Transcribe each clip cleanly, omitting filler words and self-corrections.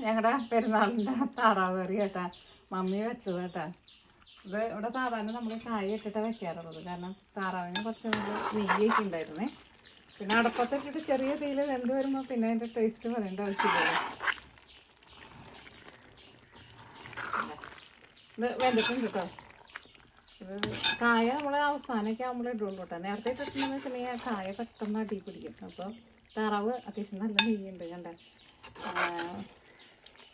ഞങ്ങളുടെ പെരുന്നാളിൻ്റെ താറാവ് കറി കേട്ടാ മമ്മി വെച്ചത് കേട്ടാ. ഇത് ഇവിടെ സാധാരണ നമ്മൾ കായ ഇട്ടിട്ട് വെക്കാറുള്ളത്, കാരണം താറാവിന് കുറച്ച് നമ്മൾ നെയ്യൊക്കെ ഉണ്ടായിരുന്നേ. പിന്നെ അടപ്പത്തിട്ടിട്ട് ചെറിയ തീയിൽ വെന്ത് വരുമ്പോൾ പിന്നെ അതിൻ്റെ ടേസ്റ്റ് പറയേണ്ട ആവശ്യമില്ലല്ലോ. ഇത് വെന്തിട്ടുണ്ട് കേട്ടോ. ഇത് കായ നമ്മൾ അവസാനമൊക്കെ ആകുമ്പോൾ ഇടുള്ളൂ കേട്ടോ. നേരത്തെ ഇട്ടിട്ടുണ്ടെന്ന് വെച്ചിട്ടുണ്ടെങ്കിൽ കായ പെട്ടെന്ന് അടി പിടിക്കും. അപ്പോൾ താറാവ് അത്യാവശ്യം നല്ല നെയ്യുണ്ട് കണ്ടേ.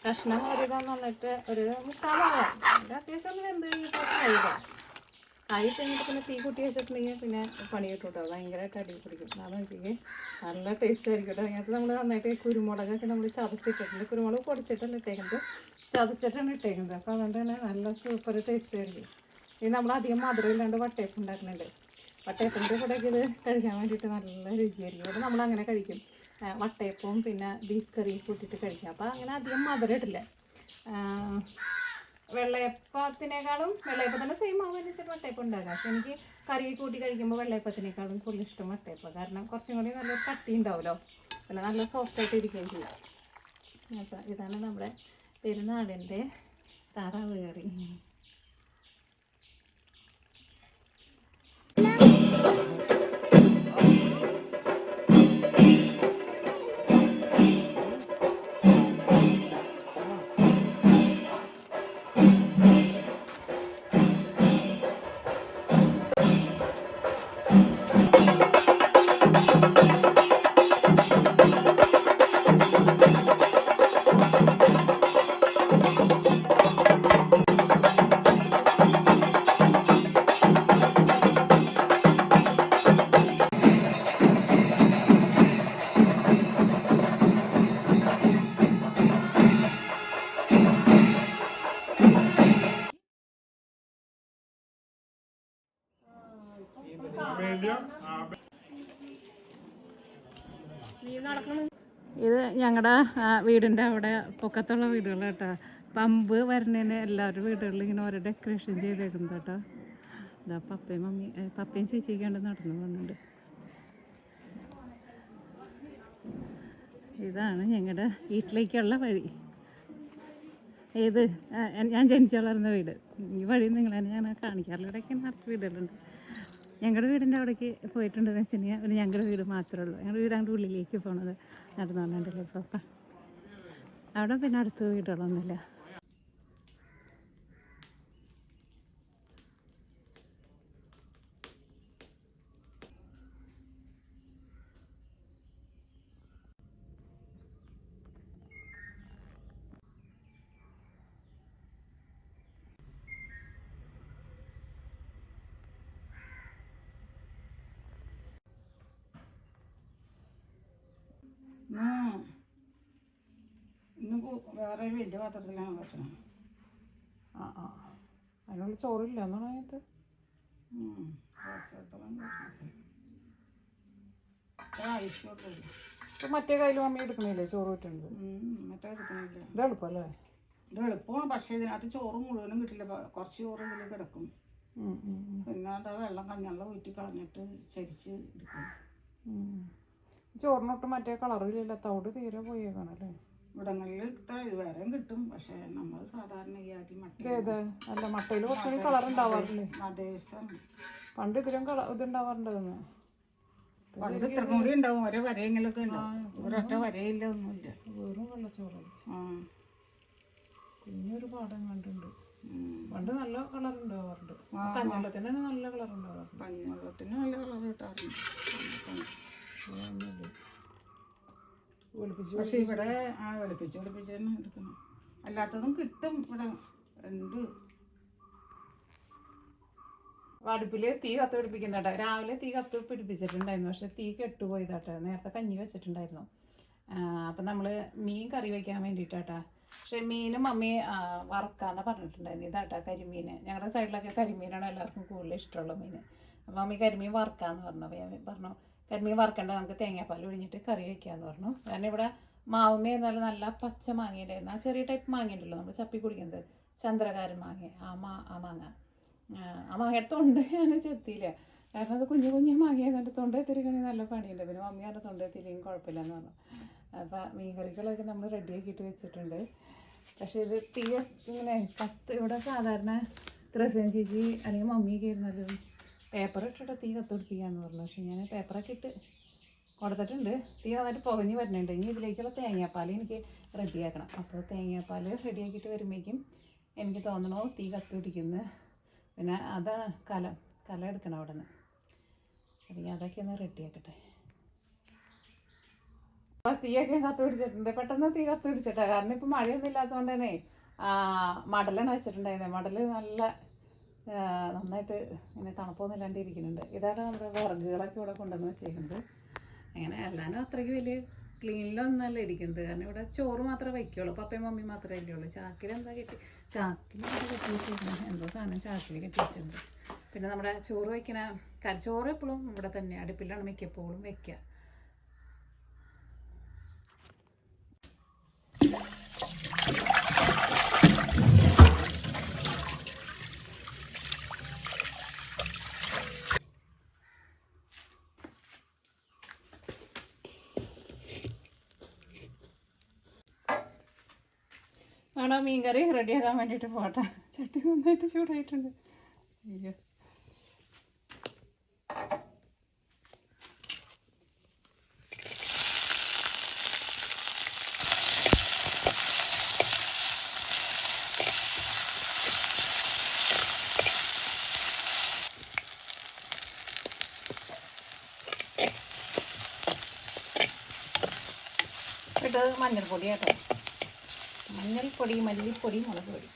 കഷ്ണം ഒരുതാന്ന് പറഞ്ഞിട്ട് ഒരു 3/4 ഭാഗം അതിൻ്റെ അത്യാവശ്യം വെന്ത് കഴിഞ്ഞിട്ട് കായ് കഴിഞ്ഞിട്ട് പിന്നെ തീ കൂട്ടി വെച്ചിട്ടുണ്ടെങ്കിൽ പിന്നെ പണി കിട്ടും കേട്ടോ. ഭയങ്കരമായിട്ട് അടി പിടിക്കും. അത് നോക്കിക്ക് നല്ല ടേസ്റ്റ് ആയിരിക്കും കേട്ടോ. അതിനകത്ത് നമ്മൾ നന്നായിട്ട് കുരുമുളകൊക്കെ നമ്മൾ ചതച്ചിട്ടിട്ടുണ്ട്. കുരുമുളക് പൊടിച്ചിട്ടല്ല ഇട്ടേക്കുന്നത്, ചതച്ചിട്ടാണ് ഇട്ടേക്കുന്നത്. അപ്പോൾ അതുകൊണ്ട് തന്നെ നല്ല സൂപ്പർ ടേസ്റ്റ് ആയിരിക്കും. ഇത് നമ്മൾ അധികം മധുരം ഇല്ലാണ്ട് വട്ടയപ്പം ഉണ്ടാക്കുന്നുണ്ട്. വട്ടയപ്പത്തിൻ്റെ കൂടെയൊക്കെ ഇത് കഴിക്കാൻ വേണ്ടിയിട്ട് നല്ല രുചിയായിരിക്കും. ഇവിടെ നമ്മൾ അങ്ങനെ കഴിക്കും, വട്ടയപ്പവും പിന്നെ ബീഫ് കറിയും കൂട്ടിയിട്ട് കഴിക്കാം. അപ്പോൾ അങ്ങനെ അധികം മധുരം ഇടില്ല. വെള്ളയപ്പത്തിനേക്കാളും വെള്ളയപ്പത്തിൻ്റെ സെയിം ആവുമെന്ന് വെച്ചാൽ വട്ടയപ്പം ഉണ്ടാക്കാം. പക്ഷെ എനിക്ക് കറി കൂട്ടി കഴിക്കുമ്പോൾ വെള്ളയപ്പത്തിനേക്കാളും കൂടുതൽ ഇഷ്ടം വട്ടയപ്പം. കാരണം കുറച്ചും കൂടി നല്ലൊരു കട്ടി ഉണ്ടാവുമല്ലോ, പിന്നെ നല്ല സോഫ്റ്റായിട്ട് ഇരിക്കുകയും ചെയ്യും. അപ്പോൾ ഇതാണ് നമ്മുടെ പെരുന്നാളിൻ്റെ താറാവ് കറി. ഇത് ഞങ്ങളുടെ വീടിൻ്റെ അവിടെ പൊക്കത്തുള്ള വീടുകൾ കേട്ടോ. പമ്പ് വരുന്നതിന് എല്ലാവരുടെ വീടുകളിൽ ഇങ്ങനെ ഓരോ ഡെക്കറേഷൻ ചെയ്തേക്കുന്നത് കേട്ടോ. ഇതാ പപ്പയും ചേച്ചിക്കാണ്ട് നടന്നു പോകുന്നുണ്ട്. ഇതാണ് ഞങ്ങളുടെ വീട്ടിലേക്കുള്ള വഴി. ഏത് ഞാൻ ജനിച്ചു വളർന്ന വീട്. ഈ വഴി നിങ്ങളെ ഞാൻ കാണിക്കാറില്ല. ഇവിടെയൊക്കെ നിറച്ച് വീടുകളുണ്ട്. ഞങ്ങളുടെ വീടിൻ്റെ അവിടേക്ക് പോയിട്ടുണ്ടെന്ന് വെച്ചിട്ടുണ്ടെങ്കിൽ പിന്നെ ഞങ്ങളുടെ വീട് മാത്രമേ ഉള്ളൂ. ഞങ്ങളുടെ വീട് അങ്ങോട്ട് ഉള്ളിലേക്ക് പോകണത് നടന്നുകൊണ്ടല്ലോ. ഇപ്പോൾ അവിടെ പിന്നെ അടുത്ത വീടുകളൊന്നുമില്ല. ഇന്ന് വേറെ ഒരു വലിയ പാത്രത്തിലാണ് വെച്ചത്. അതിനുള്ള ചോറില്ല എന്നാണ് അതിനകത്ത്. ഇപ്പം മറ്റേ കയ്യിൽ മമ്മി എടുക്കണില്ലേ ചോറ് കിട്ടുന്നത്? മറ്റേ എടുക്കണില്ല. ഇത് എളുപ്പമല്ലേ? ഇത് എളുപ്പമാണ്, പക്ഷേ ഇതിനകത്ത് ചോറ് മുഴുവനും കിട്ടില്ല. കുറച്ച് ചോറ് ഇതിൽ കിടക്കും. പിന്നെ അത് വെള്ളം കഞ്ഞെള്ളം ഊറ്റി കളഞ്ഞിട്ട് ചരിച്ച് എടുക്കും. ചോറിനൊട്ട് മറ്റേ കളറില്ല, തവിട് തീരെ പോയേക്കാണല്ലേ. ഇവിടങ്ങളിൽ വേറെയും കിട്ടും, പക്ഷെ നമ്മൾ സാധാരണ ഈ ആദ്യം അല്ല മട്ടയിൽ കുറച്ചുകൂടി കളർ ഉണ്ടാവാറില്ലേ? മതേശം പണ്ട് ഇതിലും ഇതുണ്ടാവാറുണ്ടെന്ന്. പണ്ട് ഇത്ര കൂടി ഉണ്ടാവും, ഒരേ വരയെങ്കിലൊക്കെ ഉണ്ടാവും. ഒരൊറ്റ വരയില്ല, ഒന്നുമില്ല. വെറും വെള്ളച്ചോറ്. കുഞ്ഞൊരു പാടം കണ്ടുണ്ട്. പണ്ട് നല്ല കളർ ഉണ്ടാവാറുണ്ട്. കഞ്ഞവെള്ളത്തിന് നല്ല കളർ ഉണ്ടാവാറുണ്ട്. കഞ്ഞവെള്ളത്തിന് നല്ല കളർ കിട്ടാറുണ്ട്. പക്ഷെ ഇവിടെ വെളുപ്പിച്ച് തന്നെ എടുക്കണം. അല്ലാത്തതും കിട്ടും ഇവിടെ ഉണ്ട്. അടുപ്പില് തീ കത്ത് പിടിപ്പിക്കുന്നുണ്ട്. രാവിലെ തീ കത്ത് പിടിപ്പിച്ചിട്ടുണ്ടായിരുന്നു, പക്ഷെ തീ കെട്ടുപോയതാട്ടെ. നേരത്തെ കഞ്ഞി വെച്ചിട്ടുണ്ടായിരുന്നു. അപ്പം നമ്മൾ മീൻ കറി വയ്ക്കാൻ വേണ്ടിയിട്ടാട്ടാ. പക്ഷെ മീനും മമ്മി വറക്കാന്ന് പറഞ്ഞിട്ടുണ്ടായിരുന്നു. ഇതാട്ടാ കരിമീൻ. ഞങ്ങളുടെ സൈഡിലൊക്കെ കരിമീനാണ് എല്ലാവർക്കും കൂടുതൽ ഇഷ്ടമുള്ള മീൻ. അപ്പം മമ്മി കരിമീൻ വറക്കാന്ന് പറഞ്ഞു. അപ്പോൾ ഞാൻ പറഞ്ഞു കരിമീൻ വറക്കണ്ട, നമുക്ക് തേങ്ങാപ്പാൽ ഒഴിഞ്ഞിട്ട് കറി വയ്ക്കാമെന്ന് പറഞ്ഞു. കാരണം ഇവിടെ മാവുമ്മ എന്നാലും നല്ല പച്ച മാങ്ങയുണ്ടായിരുന്നു. ആ ചെറിയ ടൈപ്പ് മാങ്ങയുണ്ടല്ലോ നമ്മൾ ചപ്പി കുടിക്കുന്നത്, ചന്ദ്രകാരൻ മാങ്ങ. ആ മാങ്ങ ആ മാങ്ങ എടുത്തോണ്ട് ഞാൻ ചെത്തിയില്ല. കാരണം അത് കുഞ്ഞു കുഞ്ഞു മാങ്ങിയതുകൊണ്ട് തൊണ്ടയെത്തിരിക്കണമെങ്കിൽ നല്ല പണിയുണ്ട്. പിന്നെ മമ്മി അതിൻ്റെ തൊണ്ടയെത്തിരിക്കും കുഴപ്പമില്ലെന്ന് പറഞ്ഞു. അപ്പോൾ മീൻ കറികളൊക്കെ നമ്മൾ റെഡിയാക്കിയിട്ട് വെച്ചിട്ടുണ്ട്. പക്ഷേ ഇത് തീ ഇങ്ങനെ ഇവിടെ സാധാരണ ത്രസേൻ ചേച്ചി അല്ലെങ്കിൽ മമ്മിയൊക്കെ ഇരുന്നാലും പേപ്പർ ഇട്ടിട്ട് തീ കത്തുപിടിപ്പിക്കാമെന്ന് പറഞ്ഞു. പക്ഷേ ഞാൻ പേപ്പറൊക്കെ ഇട്ട് കൊടുത്തിട്ടുണ്ട്. തീ നന്നായിട്ട് പുകഞ്ഞ് വരുന്നുണ്ട്. ഇനി ഇതിലേക്കുള്ള തേങ്ങാപ്പാൽ എനിക്ക് റെഡിയാക്കണം. അപ്പോൾ തേങ്ങാപ്പാൽ റെഡിയാക്കിയിട്ട് വരുമ്പോഴേക്കും എനിക്ക് തോന്നണോ തീ കത്തുപിടിക്കുന്നത്. പിന്നെ അതാണ് കല എടുക്കണം അവിടെ നിന്ന്. അല്ലെങ്കിൽ അതൊക്കെ ഒന്ന് റെഡിയാക്കട്ടെ. അപ്പോൾ തീയൊക്കെ കത്തുപിടിച്ചിട്ടുണ്ട്. പെട്ടെന്ന് തീ കത്തുപിടിച്ചിട്ടാ. കാരണം ഇപ്പം മഴയൊന്നും ഇല്ലാത്തതുകൊണ്ട് തന്നെ മടലാണ് വെച്ചിട്ടുണ്ടായിരുന്നത്. മടൽ നല്ല നന്നായിട്ട് ഇങ്ങനെ തണുപ്പൊന്നും ഇല്ലാണ്ട് ഇരിക്കുന്നുണ്ട്. ഇതാണ് നമ്മുടെ വിറകുകളൊക്കെ ഇവിടെ കൊണ്ടുവന്ന് വെച്ചിരിക്കുന്നത്. അങ്ങനെ എല്ലാവരും അത്രയ്ക്ക് വലിയ ക്ലീനിലൊന്നല്ല ഇരിക്കുന്നത്. കാരണം ഇവിടെ ചോറ് മാത്രമേ വയ്ക്കുള്ളൂ. പപ്പയും മമ്മി മാത്രമേ ഇല്ലുള്ളൂ. ചാക്കിലെന്താ ചാക്കിലെന്താ കെട്ടി വെച്ചിരുന്നത്, എന്തോ സാധനം ചാക്കിൽ കെട്ടി വെച്ചിട്ടുണ്ട്. പിന്നെ നമ്മുടെ ചോറ് വയ്ക്കണ ചോറ് എപ്പോഴും ഇവിടെ തന്നെ അടുപ്പിലാണ് മിക്കപ്പോഴും വയ്ക്കുക. അവിടെ മീൻകറി റെഡിയാക്കാൻ വേണ്ടിയിട്ട് പോട്ടെ. ചട്ടി നന്നായിട്ട് ചൂടായിട്ടുണ്ട്. അയ്യോ, ഇട്ടത് മഞ്ഞൾപ്പൊടി കേട്ടോ. മഞ്ഞൾപ്പൊടി, മല്ലിപ്പൊടി, മുളക് പൊടി.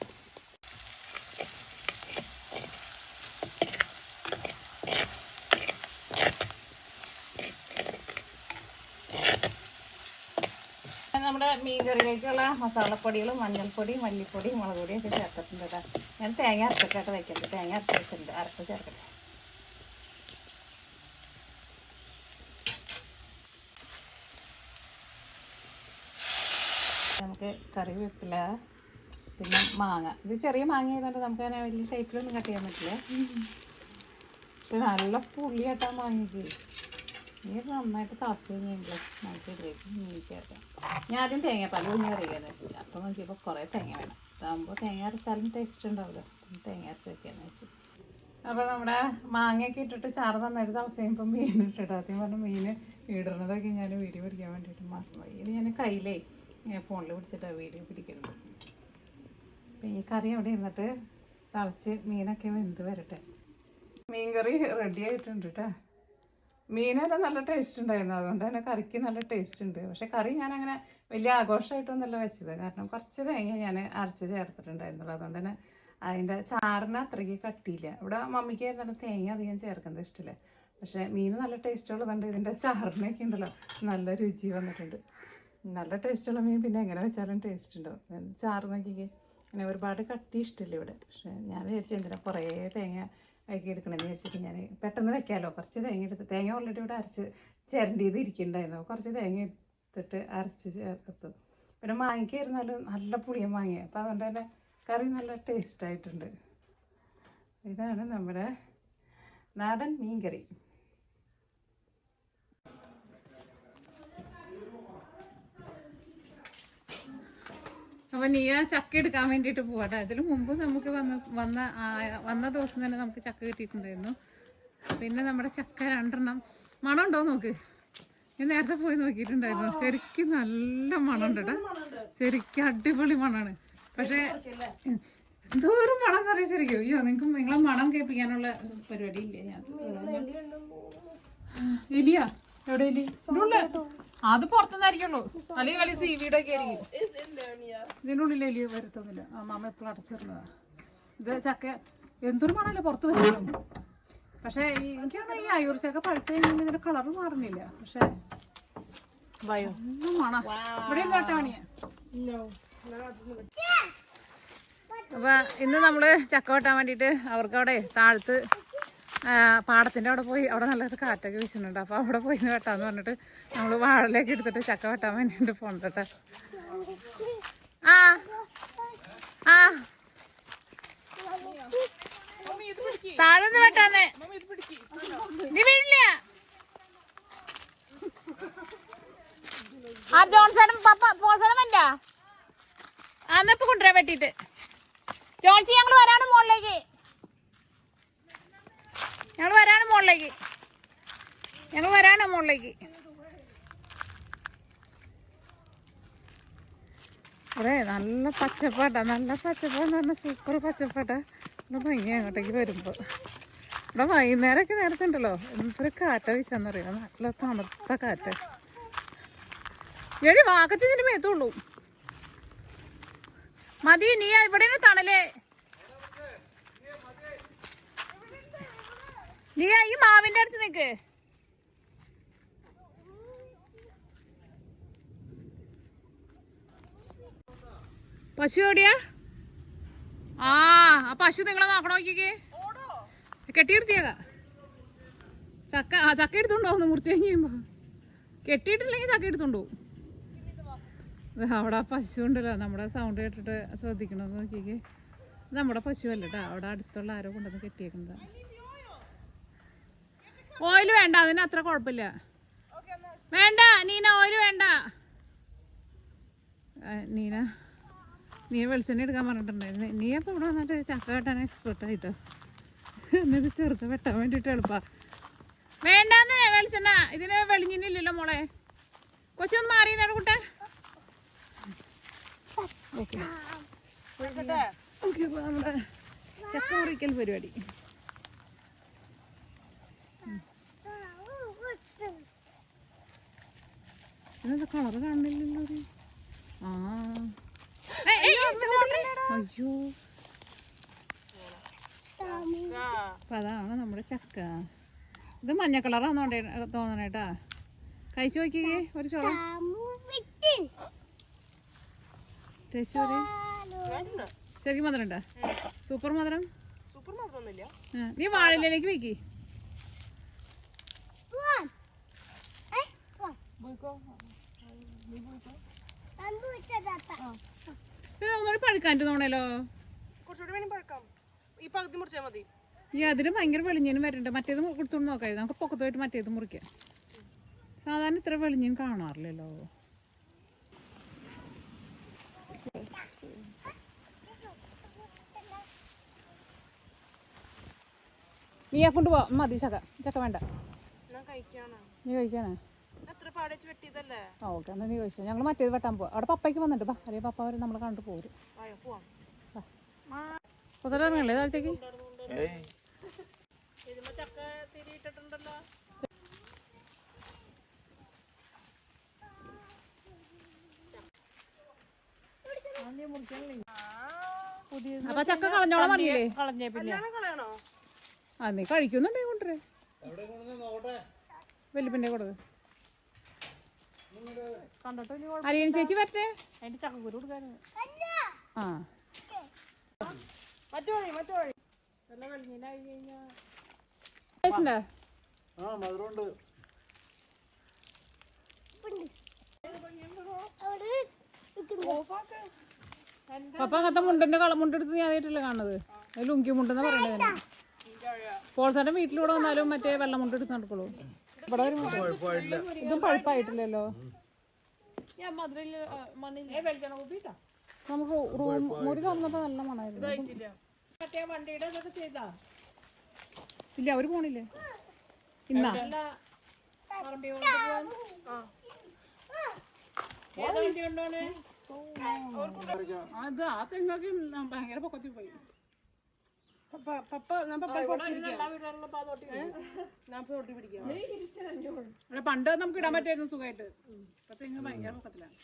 നമ്മുടെ മീൻകറിയിലേക്കുള്ള മസാലപ്പൊടികളും മഞ്ഞൾപ്പൊടി, മല്ലിപ്പൊടി, മുളക് പൊടിയൊക്കെ ചേർത്തിട്ടുണ്ട് കേട്ടോ. ഞാൻ തേങ്ങ അരച്ചിട്ടായിട്ട് വയ്ക്കരുത്. തേങ്ങ അരച്ച് വെച്ചിട്ടുണ്ട്. അരപ്പ് ചേർക്കട്ടെ. നമുക്ക് കറിവേപ്പില, പിന്നെ മാങ്ങ. ഇത് ചെറിയ മാങ്ങ ആയതുകൊണ്ട് നമുക്ക് അങ്ങനെ വലിയ ഷേപ്പിലൊന്നും കട്ട് ചെയ്യാൻ പറ്റില്ല. പക്ഷെ നല്ല പുളിയായിട്ടാ മാങ്ങയ്ക്ക്. നീ നന്നായിട്ട് തിളച്ച് കഴിഞ്ഞെങ്കിൽ നമുക്ക് ഇതിലേക്ക് മീൻ ചേർക്കാം. ഞാൻ ആദ്യം തേങ്ങാപ്പാൽ ഒഴിഞ്ഞ് കറിയാന്ന് വെച്ചില്ല. അപ്പോൾ നോക്കിയപ്പോൾ കുറേ തേങ്ങ വേണം. അതാകുമ്പോൾ തേങ്ങ അരച്ചാലും ടേസ്റ്റ് ഉണ്ടാവില്ല. തേങ്ങ അരച്ച് വെക്കാന്ന് വെച്ചു. അപ്പോൾ നമ്മുടെ മാങ്ങയൊക്കെ ഇട്ടിട്ട് ചാറ് നന്നായിട്ട് തിളച്ച് കഴിയുമ്പോൾ മീൻ ഇട്ടിട്ട് ആദ്യം പറഞ്ഞ മീൻ ഇടുന്നതൊക്കെ ഞാൻ വീഡിയോ പിടിക്കാൻ വേണ്ടിയിട്ട് മറന്നുപോയി. ഇത് ഞാൻ കയ്യിലേ ഫോണിൽ പിടിച്ചിട്ടാണ് വീഡിയോ പിടിക്കുന്നത്. അപ്പം ഈ കറി അവിടെ ഇരുന്നിട്ട് തിളച്ച് മീനൊക്കെ വെന്ത് വരട്ടെ. മീൻ കറി റെഡി ആയിട്ടുണ്ട് കേട്ടോ. മീനൊക്കെ നല്ല ടേസ്റ്റ് ഉണ്ടായിരുന്നു. അതുകൊണ്ട് തന്നെ കറിക്ക് നല്ല ടേസ്റ്റ് ഉണ്ട്. പക്ഷെ കറി ഞാനങ്ങനെ വലിയ ആഘോഷമായിട്ടൊന്നുമല്ല വെച്ചത്. കാരണം കുറച്ച് തേങ്ങ ഞാൻ അരച്ച് ചേർത്തിട്ടുണ്ടായിരുന്നുള്ളൂ. അതുകൊണ്ട് തന്നെ അതിൻ്റെ ചാറിന് അത്രയ്ക്ക് കട്ടിയില്ല. ഇവിടെ മമ്മിക്ക് ആയിരുന്നാലും തേങ്ങ അധികം ചേർക്കുന്നത് ഇഷ്ടമില്ല. പക്ഷേ മീൻ നല്ല ടേസ്റ്റ് ഉള്ളതുകൊണ്ട് ഇതിൻ്റെ ചാറിനൊക്കെ ഉണ്ടല്ലോ നല്ല രുചി വന്നിട്ടുണ്ട്. നല്ല ടേസ്റ്റുള്ള മീൻ പിന്നെ എങ്ങനെ വെച്ചാലും ടേസ്റ്റ് ഉണ്ടാവും. ചാറ് നോക്കിക്കേ. അങ്ങനെ ഒരുപാട് കട്ടി ഇഷ്ടമില്ല ഇവിടെ. പക്ഷേ ഞാൻ വിചാരിച്ചു എന്തിനാ കുറേ തേങ്ങ ആക്കി എടുക്കണമെന്ന് വിചാരിച്ചിട്ട് ഞാൻ പെട്ടെന്ന് വെക്കാമല്ലോ. കുറച്ച് തേങ്ങ എടുത്ത്, തേങ്ങ ഓൾറെഡി ഇവിടെ അരച്ച് ചിരണ്ടിയത് ഇരിക്കുന്നുണ്ടായിരുന്നു. കുറച്ച് തേങ്ങ എടുത്തിട്ട് അരച്ച് ചേർത്ത്. പിന്നെ മാങ്ങിക്കായിരുന്നാലും നല്ല പുളിയും മാങ്ങിയ. അപ്പോൾ അതുകൊണ്ട് തന്നെ കറി നല്ല ടേസ്റ്റായിട്ടുണ്ട്. ഇതാണ് നമ്മുടെ നാടൻ മീൻ കറി. അപ്പം നീ ആ ചക്ക എടുക്കാൻ വേണ്ടിയിട്ട് പോവാട്ടെ. അതിന് മുമ്പ് നമുക്ക് വന്ന ദിവസം തന്നെ നമുക്ക് ചക്ക കിട്ടിയിട്ടുണ്ടായിരുന്നു. പിന്നെ നമ്മുടെ ചക്ക 2 മണം ഉണ്ടോ നോക്ക്. ഞാൻ നേരത്തെ പോയി നോക്കിയിട്ടുണ്ടായിരുന്നു. ശരിക്കും നല്ല മണം ഉണ്ട് കേട്ടോ. ശരിക്കും അടിപൊളി മണമാണ്. പക്ഷേ എന്തോരം മണം എന്ന് പറയാം ശരിക്കും. അയ്യോ, നിങ്ങളെ മണം കേൾപ്പിക്കാനുള്ള പരിപാടി ഇല്ലേ? ഞാൻ എലിയാ? എവിടെ എലി? അത് പുറത്തുനിന്നായിരിക്കുള്ളൂ. അല്ലെങ്കിൽ വലിയ സീവീഡ് ഒക്കെ ആയിരിക്കും. ഇതിനുള്ളിൽ എലി വരുത്തൊന്നുമില്ല. മാമ എപ്പോഴും അടച്ചിരുന്നതാ. ഇത് ചക്ക എന്തൊരു മണമല്ലേ പുറത്ത് വെച്ചാലും. പക്ഷെ എനിക്കാണ് ഈ അയൂർ ചക്ക പഴുത്ത് കഴിഞ്ഞാൽ ഇതിന്റെ കളറ് മാറുന്നില്ല. പക്ഷെ മണം ഇവിടെ കേട്ടാ പണിയാ. അപ്പൊ ഇന്ന് നമ്മള് ചക്ക വെട്ടാൻ വേണ്ടിട്ട് അവർക്ക് അവിടെ താഴത്ത് പാടത്തിൻ്റെ അവിടെ പോയി, അവിടെ നല്ലൊരു കാറ്റൊക്കെ വീശുന്നുണ്ട്. അപ്പോൾ അവിടെ പോയി വെട്ടാന്ന് പറഞ്ഞിട്ട് നമ്മൾ വാഴലേക്ക് എടുത്തിട്ട് ചക്ക വെട്ടാൻ വേണ്ടിയിട്ട് പോകണ്ടട്ടെ. ആ ആ ഇത് താഴെ വെട്ടാന്ന് നീ വീട്ടില്ല. ആ ജോൺസൺ പപ്പ പോസണമല്ല അന്നിപ്പ് കൊണ്ടുവരാൻ വെട്ടിട്ട്. ജോൺസി ഞങ്ങൾ വരാണ് മുകളിലേക്ക്, ഞങ്ങൾ വരാണ് മുകളിലേക്ക്. ഇവിടെ നല്ല പച്ചപ്പാട്ടാ, നല്ല പച്ചപ്പാന്ന് പറഞ്ഞാൽ സൂപ്പർ പച്ചപ്പാട്ടാ. ഇവിടെ ഭംഗി അങ്ങോട്ടേക്ക് വരുമ്പോൾ ഇവിടെ വൈകുന്നേരമൊക്കെ നേരത്തെ ഉണ്ടല്ലോ എന്തൊരു കാറ്റാ വീശാന്നറിയാം, നല്ല തണുത്ത കാറ്റ്. എടി വാക്കത്തി ഇതിന് മേത്തുള്ളൂ മതി. നീ ഇവിടെ തണലേ, നീ ഈ മാവിന്റെ അടുത്ത് നിക്ക്. പശു എവിടെയാ? ആ പശു നിങ്ങളെ നോക്കണ നോക്കിക്കേ, കെട്ടിയെടുത്തിയേക്ക. ചക്ക എടുത്തോണ്ടോന്ന് മുറിച്ച് കഴിയുമ്പോ, കെട്ടിയിട്ടില്ലെങ്കിൽ ചക്ക എടുത്തോണ്ടോ. അവിടെ ആ പശു ഉണ്ടല്ലോ, നമ്മുടെ സൗണ്ട് കേട്ടിട്ട് ശ്രദ്ധിക്കണമെന്ന് നോക്കിക്കേ. നമ്മുടെ പശു അല്ല കേട്ടോ, അവിടെ അടുത്തുള്ള ആരോ കൊണ്ടുവന്ന് കെട്ടിയേക്കുന്നതാണ്. ഓയിൽ വേണ്ട, അതിന് അത്ര കുഴപ്പമില്ല. വേണ്ട നീന, ഓയിൽ വേണ്ട. നീന വെളിച്ചെണ്ണ എടുക്കാൻ പറഞ്ഞിട്ടുണ്ടായിരുന്നു. നീ അപ്പോൾ ഇവിടെ വന്നിട്ട് ചക്ക വെട്ടാൻ എക്സ്പെർട്ടായിട്ടോ. എന്നിട്ട് ചെറുത്ത് വെട്ടാൻ വേണ്ടിയിട്ട് എളുപ്പാ. വേണ്ടാന്ന് വെളിച്ചെണ്ണ, ഇതിന് വെളിഞ്ഞില്ലല്ലോ മോളെ. കൊച്ചൊന്ന് മാറി നേരം കുട്ടെ. ഓക്കെ ഓക്കെ, അപ്പോൾ നമ്മുടെ ചക്ക മുറിക്കൽ പരിപാടി. ഇതെന്താ കളറ് കാണുന്നില്ലല്ലോ ഒരു. അയ്യോ, അപ്പൊ അതാണ് നമ്മുടെ ചക്ക. ഇത് മഞ്ഞ കളറാന്ന് തോന്നണേട്ടാ. കഴിച്ചു നോക്കിയേ ഒരു ചോളം. ടേസ്റ്റ് ശരിക്കും മധുരം ഉണ്ടാ? സൂപ്പർ മധുരം. നീ വാഴയിലേക്ക് വെക്കി. ഒന്നുകൂടി പഴുക്കാൻ്റെ തോന്നണല്ലോ. ഈ അതിന് ഭയങ്കര വെളിഞ്ഞിനും വരണ്ട. മറ്റേത് കൊടുത്തോണ്ട് നോക്കായിരുന്നു, നമുക്ക് പൊക്കത്ത് പോയിട്ട് മറ്റേത് മുറിക്കാം. സാധാരണ ഇത്ര വെളിഞ്ഞിനും കാണാറില്ലല്ലോ. നീ ആ കൊണ്ടുപോ, മതി ചക്ക വേണ്ട. നീ കഴിക്കാനാ? ഓക്കെ, എന്നാ നീ കഴിച്ചോ. ഞങ്ങൾ മറ്റേത് വെട്ടാൻ പോവാ. അവിടെ പപ്പയ്ക്ക് വന്നിട്ട് ബാ, അല്ലെങ്കിൽ പപ്പ അവർ നമ്മളെ കണ്ടിട്ട് പോരും. ഇറങ്ങല്ലേ താഴത്തേക്ക്? അപ്പൊ ചക്ക കളഞ്ഞോളാം പറഞ്ഞില്ലേ? ആ നീ കഴിക്കുന്നുണ്ടേ കൊണ്ടുവരേ. വലിയപ്പൻ്റെ കൊടുക്ക്. അരിയൻ ചേച്ചി വരട്ടെ, അതിന്റെ ചക്കക്കുരു കൊടുക്കാന്. ആ പപ്പ അങ്ങനത്തെ മുണ്ടെടുത്ത് ഞാൻ ആയിട്ടല്ലേ കാണുന്നത്. ലുങ്കി മുണ്ടെന്ന് പറയണത്. പോൾസാന്റെ വീട്ടിലൂടെ വന്നാലും മറ്റേ വെള്ള മുണ്ടെടുത്ത് നടക്കുള്ളൂ. ഇവിടെ ഇതും പഴുപ്പായിട്ടില്ലല്ലോ. നമുക്ക് മുറി തുറന്നപ്പോ നല്ല മണമായിരുന്നു. ഇല്ല, അവര് പോണില്ലേ ഇന്നാ? അത് ആ തെങ്ങൊക്കെ ഭയങ്കര പൊക്കത്തിൽ പോയി. പണ്ട് നമുക്ക് ഇടാൻ പറ്റായിരുന്നു സുഖമായിട്ട്. ഇപ്പൊ തെങ്ങ് ഭയങ്കര പൊക്കത്തിലാണ്.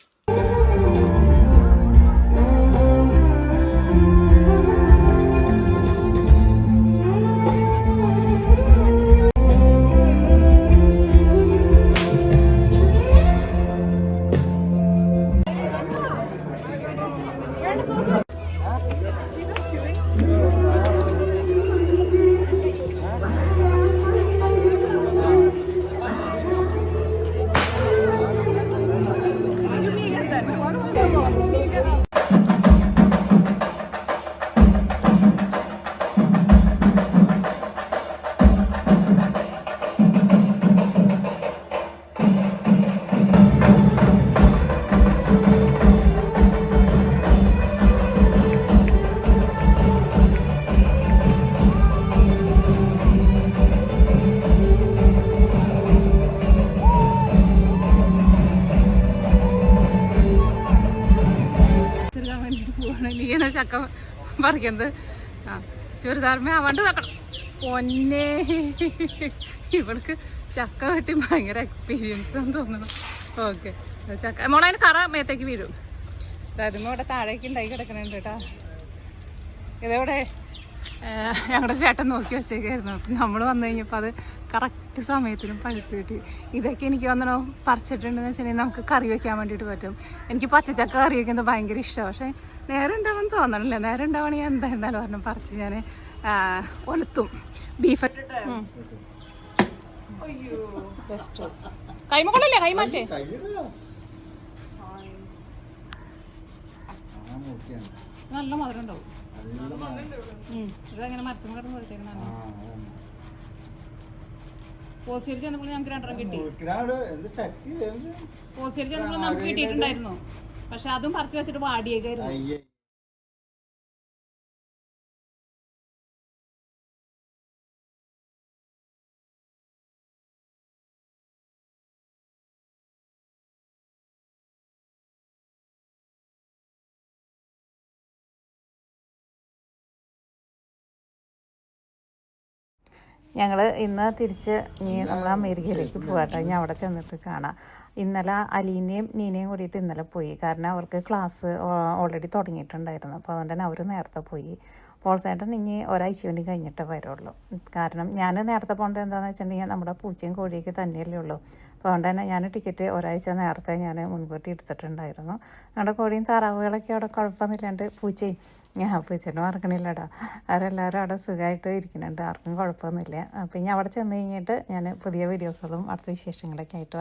ചക്ക പറിക്കുന്നത്. ആ ചുരിദാർമേ ആവാണ്ട് നോക്കണം. പൊന്നേ ഇവൾക്ക് ചക്ക വെട്ടി ഭയങ്കര എക്സ്പീരിയൻസ് ആണെന്ന് തോന്നണം. ഓക്കെ ചക്ക മോളതിന് കറ മേത്തേക്ക് വീഴും. അതായത് ഇവിടെ താഴേക്ക് ഉണ്ടായി കിടക്കുന്നുണ്ട് കേട്ടോ. ഇതവിടെ ഞങ്ങളുടെ ചേട്ടൻ നോക്കി വെച്ചേക്കായിരുന്നു. അപ്പം നമ്മൾ വന്നു കഴിഞ്ഞപ്പോൾ അത് കറക്റ്റ് സമയത്തിനും പഴുത്ത് കിട്ടി. ഇതൊക്കെ എനിക്ക് വന്നോ പറിച്ചിട്ടുണ്ടെന്ന് വെച്ചിട്ടുണ്ടെങ്കിൽ നമുക്ക് കറി വെക്കാൻ വേണ്ടിയിട്ട് പറ്റും. എനിക്ക് പച്ചച്ചക്ക കറി വയ്ക്കുന്നത് ഭയങ്കര ഇഷ്ടമാണ്. പക്ഷേ നേരെ ഉണ്ടാവുമെന്ന് തോന്നണില്ല. നേരെ ഉണ്ടാവുകയാണെങ്കിൽ എന്തായിരുന്നാലും പറഞ്ഞു പറിച്ച് ഞാൻ ഒലത്തും ബീഫ്. ബെസ്റ്റ് കൈമക്കൊള്ളല്ലേ കൈമാറ്റേ നല്ല മധുരം ഉണ്ടാവും. ഇതങ്ങനെ മരത്തും കിടന്ന് കൊടുത്തേക്കണം. പോച്ചേരി ചെന്നപ്പോൾ ഞങ്ങൾക്ക് 2 കിട്ടി. പോച്ചേരി ചെന്നപ്പോൾ നമുക്ക് കിട്ടിയിട്ടുണ്ടായിരുന്നു. പക്ഷെ അതും പറിച്ചു വെച്ചിട്ട് വാടിയേക്കായിരുന്നു. ഞങ്ങൾ ഇന്ന് തിരിച്ച് ഇനി നമ്മൾ അമേരിക്കയിലേക്ക് പോകാട്ടോ. ഇനി അവിടെ ചെന്നിട്ട് കാണാം. ഇന്നലെ അലീനയും നീനയും കൂടിയിട്ട് ഇന്നലെ പോയി. കാരണം അവർക്ക് ക്ലാസ് ഓൾറെഡി തുടങ്ങിയിട്ടുണ്ടായിരുന്നു. അപ്പോൾ അതുകൊണ്ട് തന്നെ അവർ നേരത്തെ പോയി. പോൾസേട്ടൻ ഇനി ഒരാഴ്ച വേണ്ടി കഴിഞ്ഞിട്ടേ വരുള്ളൂ. കാരണം ഞാൻ നേരത്തെ പോകുന്നത് എന്താണെന്ന് വെച്ചിട്ടുണ്ടെങ്കിൽ നമ്മുടെ പൂച്ചയും കോഴിയൊക്കെ തന്നെയല്ലേ ഉള്ളൂ. അപ്പോൾ അതുകൊണ്ട് തന്നെ ഞാൻ ടിക്കറ്റ് ഒരാഴ്ച നേരത്തെ ഞാൻ മുൻകൂട്ടി എടുത്തിട്ടുണ്ടായിരുന്നു. നമ്മുടെ കോഴിയും താറാവുകളൊക്കെ അവിടെ കുഴപ്പമൊന്നുമില്ലാണ്ട് പൂച്ചയും പൂച്ചേനെ മറക്കണില്ലടാ. അവരെല്ലാവരും അവിടെ സുഖമായിട്ട് ഇരിക്കുന്നുണ്ട്. ആർക്കും കുഴപ്പമൊന്നുമില്ല. അപ്പോൾ ഇനി അവിടെ ചെന്ന് കഴിഞ്ഞിട്ട് ഞാൻ പുതിയ വീഡിയോസുകളും അടുത്ത വിശേഷങ്ങളൊക്കെ ആയിട്ട്